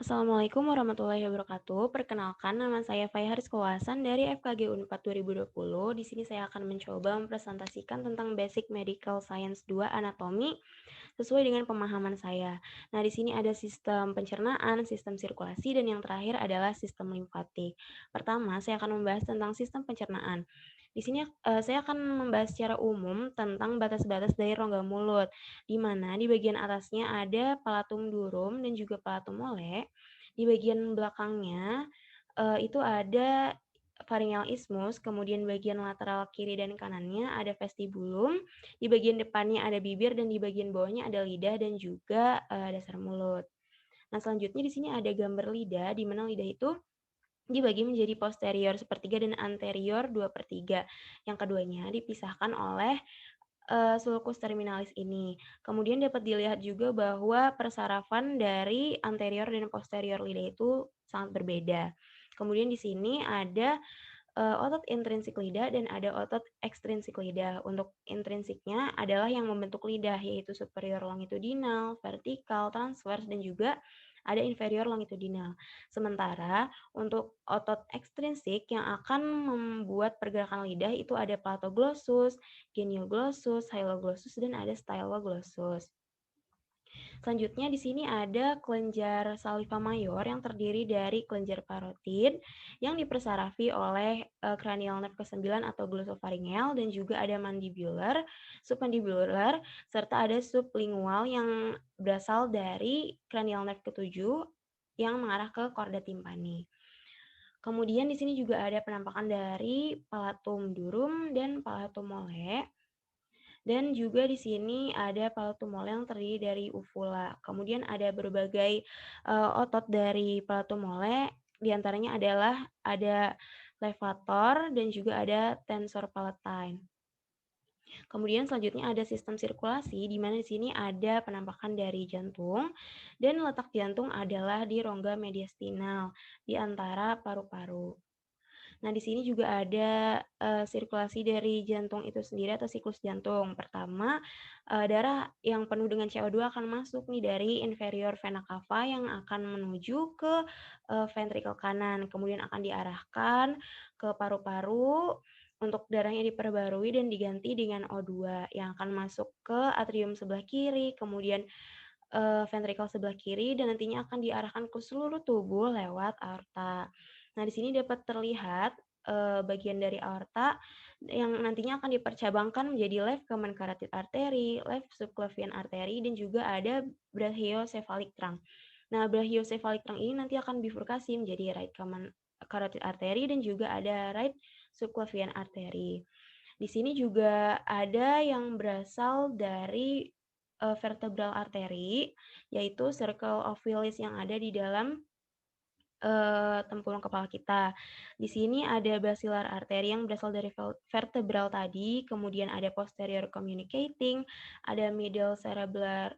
Assalamualaikum warahmatullahi wabarakatuh. Perkenalkan, nama saya Faiharis Kawasan dari FKG Unpad 2020. Di sini saya akan mencoba mempresentasikan tentang Basic Medical Science 2 Anatomi sesuai dengan pemahaman saya. Nah, di sini ada sistem pencernaan, sistem sirkulasi, dan yang terakhir adalah sistem limfatik. Pertama, saya akan membahas tentang sistem pencernaan. Di sini saya akan membahas secara umum tentang batas-batas dari rongga mulut, di mana di bagian atasnya ada palatum durum dan juga palatum mole. Di bagian belakangnya itu ada pharyngeal isthmus, kemudian bagian lateral kiri dan kanannya ada vestibulum, di bagian depannya ada bibir dan di bagian bawahnya ada lidah dan juga dasar mulut. Nah, selanjutnya di sini ada gambar lidah, di mana lidah itu dibagi menjadi posterior sepertiga dan anterior 2/3. Yang keduanya dipisahkan oleh sulcus terminalis ini. Kemudian dapat dilihat juga bahwa persarafan dari anterior dan posterior lidah itu sangat berbeda. Kemudian di sini ada otot intrinsik lidah dan ada otot ekstrinsik lidah. Untuk intrinsiknya adalah yang membentuk lidah, yaitu superior longitudinal, vertikal, transvers, dan juga ada inferior longitudinal. Sementara untuk otot ekstrinsik yang akan membuat pergerakan lidah itu ada palato-glossus, genioglossus, hyloglossus, dan ada styloglossus. Selanjutnya di sini ada kelenjar saliva mayor yang terdiri dari kelenjar parotid yang dipersarafi oleh cranial nerve ke-9 atau glossopharyngeal dan juga ada mandibular, submandibular, serta ada sublingual yang berasal dari cranial nerve ke-7 yang mengarah ke chorda tympani. Kemudian di sini juga ada penampakan dari palatum durum dan palatum mole. Dan juga di sini ada palatum mole yang terdiri dari uvula. Kemudian ada berbagai otot dari palatum mole, di antaranya adalah ada levator dan juga ada tensor palatine. Kemudian selanjutnya ada sistem sirkulasi, di mana di sini ada penampakan dari jantung, dan letak jantung adalah di rongga mediastinal, di antara paru-paru. Nah, di sini juga ada, sirkulasi dari jantung itu sendiri atau siklus jantung. Pertama, darah yang penuh dengan CO2 akan masuk nih dari inferior vena cava yang akan menuju ke, ventrikel kanan, kemudian akan diarahkan ke paru-paru untuk darahnya diperbarui dan diganti dengan O2 yang akan masuk ke atrium sebelah kiri, kemudian, ventrikel sebelah kiri dan nantinya akan diarahkan ke seluruh tubuh lewat aorta. Nah, di sini dapat terlihat, bagian dari aorta yang nantinya akan dipercabangkan menjadi left common carotid artery, left subclavian artery, dan juga ada brachiocephalic trunk. Nah, brachiocephalic trunk ini nanti akan bifurkasi menjadi right common carotid artery dan juga ada right subclavian artery. Di sini juga ada yang berasal dari, vertebral artery, yaitu circle of Willis yang ada di dalam tempurung kepala kita. Di sini ada basilar artery yang berasal dari vertebral tadi, kemudian ada posterior communicating, ada middle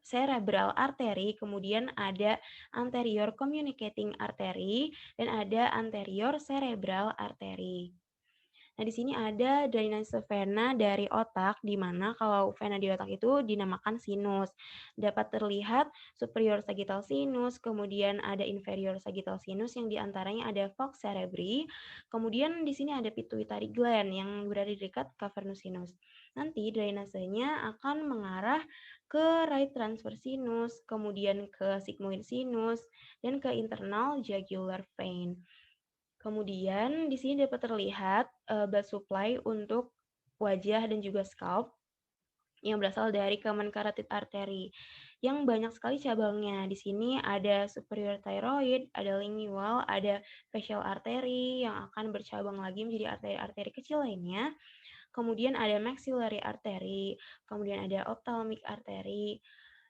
cerebral artery, kemudian ada anterior communicating artery, dan ada anterior cerebral artery. Nah, di sini ada drainase vena dari otak, di mana kalau vena di otak itu dinamakan sinus. Dapat terlihat superior sagittal sinus, kemudian ada inferior sagittal sinus yang diantaranya ada falx cerebri, kemudian di sini ada pituitary gland yang berada di dekat cavernous sinus. Nanti drainasenya akan mengarah ke right transverse sinus, kemudian ke sigmoid sinus, dan ke internal jugular vein. Kemudian di sini dapat terlihat, blood supply untuk wajah dan juga scalp yang berasal dari common carotid artery yang banyak sekali cabangnya. Di sini ada superior thyroid, ada lingual, ada facial artery yang akan bercabang lagi menjadi arteri-arteri kecil lainnya. Kemudian ada maxillary artery, kemudian ada ophthalmic artery,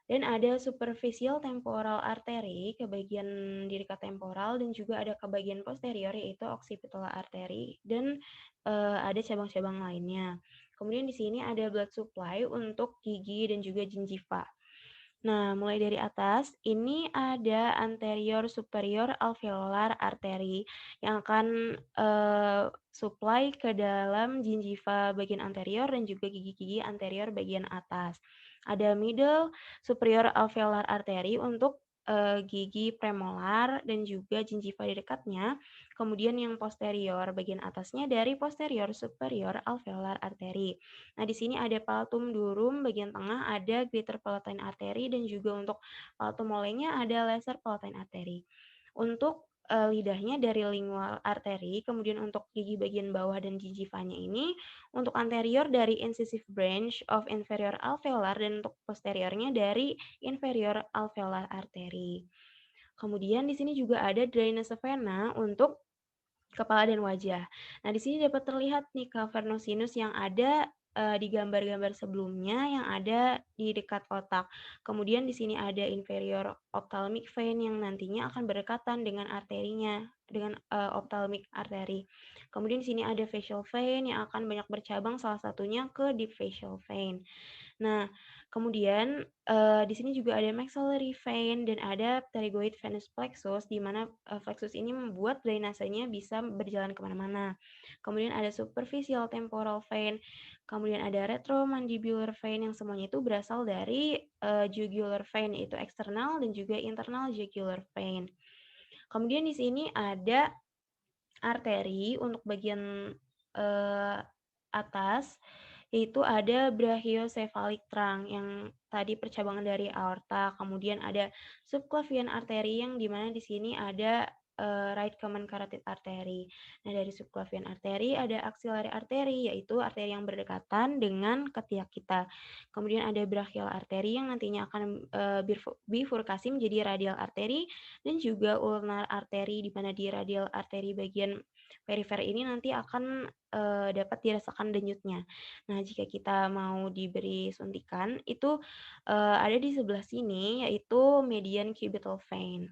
dan ada superficial temporal artery ke bagian di dekat temporal dan juga ada ke bagian posterior yaitu occipitalar artery dan ada cabang-cabang lainnya. Kemudian di sini ada blood supply untuk gigi dan juga gingiva. Nah, mulai dari atas, ini ada anterior superior alveolar artery yang akan supply ke dalam gingiva bagian anterior dan juga gigi-gigi anterior bagian atas. Ada middle superior alveolar artery untuk gigi premolar dan juga gingiva di dekatnya. Kemudian yang posterior, bagian atasnya dari posterior superior alveolar artery. Nah, di sini ada paltum durum, bagian tengah ada greater palatine artery dan juga untuk paltum molenya ada lesser palatine artery. Untuk lidahnya dari lingual artery, kemudian untuk gigi bagian bawah dan gingivanya ini, untuk anterior dari incisive branch of inferior alveolar dan untuk posteriornya dari inferior alveolar artery. Kemudian di sini juga ada drainase vena untuk kepala dan wajah. Nah, di sini dapat terlihat nih cavernos sinus yang ada di gambar-gambar sebelumnya yang ada di dekat otak. Kemudian di sini ada inferior ophthalmic vein yang nantinya akan berdekatan dengan arterinya, dengan ophthalmic artery. Kemudian di sini ada facial vein yang akan banyak bercabang, salah satunya ke deep facial vein. Nah, kemudian, di sini juga ada maxillary vein dan ada pterygoid venous plexus, di mana, plexus ini membuat drainasenya bisa berjalan ke mana-mana. Kemudian ada superficial temporal vein, kemudian ada retromandibular vein yang semuanya itu berasal dari, jugular vein, yaitu eksternal dan juga internal jugular vein. Kemudian di sini ada arteri untuk bagian, atas, yaitu ada brachiocephalic trunk yang tadi percabangan dari aorta, kemudian ada subclavian artery yang di mana di sini ada, right common carotid artery. Nah, dari subclavian artery ada axillary artery, yaitu arteri yang berdekatan dengan ketiak kita. Kemudian ada brachial artery yang nantinya akan, bifurkasi menjadi radial artery dan juga ulnar artery, di mana di radial artery bagian perifer ini nanti akan, dapat dirasakan denyutnya. Nah, jika kita mau diberi suntikan itu, ada di sebelah sini yaitu median cubital vein.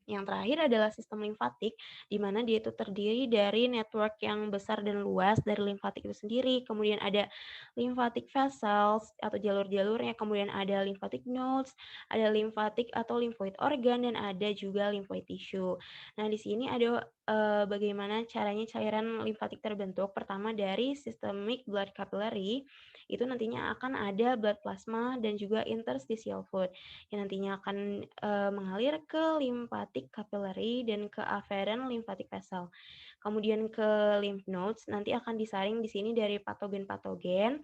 Yang terakhir adalah sistem limfatik, di mana dia itu terdiri dari network yang besar dan luas dari limfatik itu sendiri, kemudian ada lymphatic vessels atau jalur-jalurnya, kemudian ada lymphatic nodes, ada limfatik atau lymphoid organ, dan ada juga lymphoid tissue. Nah, di sini ada bagaimana caranya cairan limfatik terbentuk. Pertama dari systemic blood capillary, itu nantinya akan ada blood plasma dan juga interstitial fluid yang nantinya akan mengalir ke lymphatic capillary dan ke afferent lymphatic vessel. Kemudian ke lymph nodes nanti akan disaring di sini dari patogen-patogen.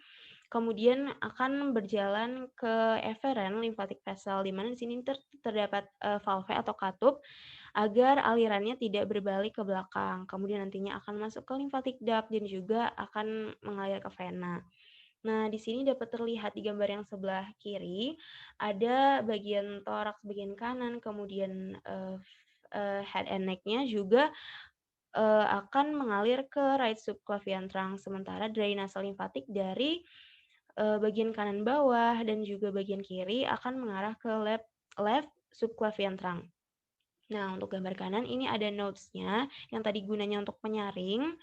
Kemudian akan berjalan ke efferent lymphatic vessel di mana di sini terdapat valve atau katup agar alirannya tidak berbalik ke belakang. Kemudian nantinya akan masuk ke lymphatic duct dan juga akan mengalir ke vena. Nah, di sini dapat terlihat di gambar yang sebelah kiri, ada bagian toraks bagian kanan, kemudian, head and neck-nya juga, akan mengalir ke right subclavian trunk, sementara drainase limfatik dari, bagian kanan bawah dan juga bagian kiri akan mengarah ke left subclavian trunk. Nah, untuk gambar kanan ini ada nodes-nya yang tadi gunanya untuk penyaring.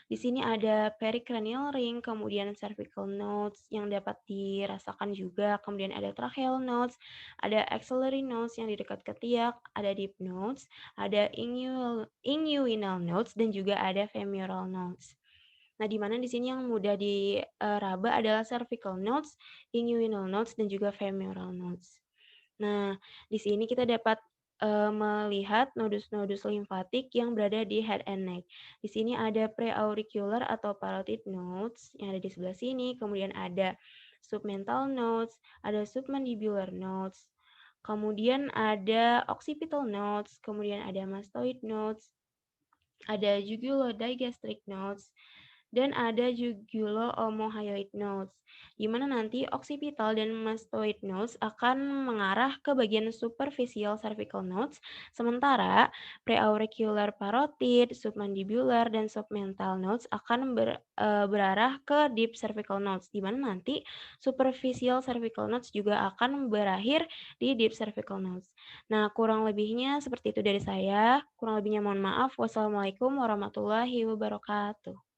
Di sini ada pericranial ring, kemudian cervical nodes yang dapat dirasakan juga, kemudian ada tracheal nodes, ada axillary nodes yang di dekat ketiak, ada deep nodes, ada inguinal nodes, dan juga ada femoral nodes. Nah, di mana di sini yang mudah diraba adalah cervical nodes, inguinal nodes, dan juga femoral nodes. Nah, di sini kita dapat, melihat nodus-nodus limfatik yang berada di head and neck. Di sini ada preauricular atau parotid nodes yang ada di sebelah sini, kemudian ada submental nodes, ada submandibular nodes, kemudian ada occipital nodes, kemudian ada mastoid nodes, ada jugulodigastric nodes, dan ada jugulo-omohyoid nodes, di mana nanti occipital dan mastoid nodes akan mengarah ke bagian superficial cervical nodes, sementara preauricular parotid, submandibular, dan submental nodes akan berarah ke deep cervical nodes, di mana nanti superficial cervical nodes juga akan berakhir di deep cervical nodes. Nah, kurang lebihnya seperti itu dari saya. Kurang lebihnya mohon maaf. Wassalamualaikum warahmatullahi wabarakatuh.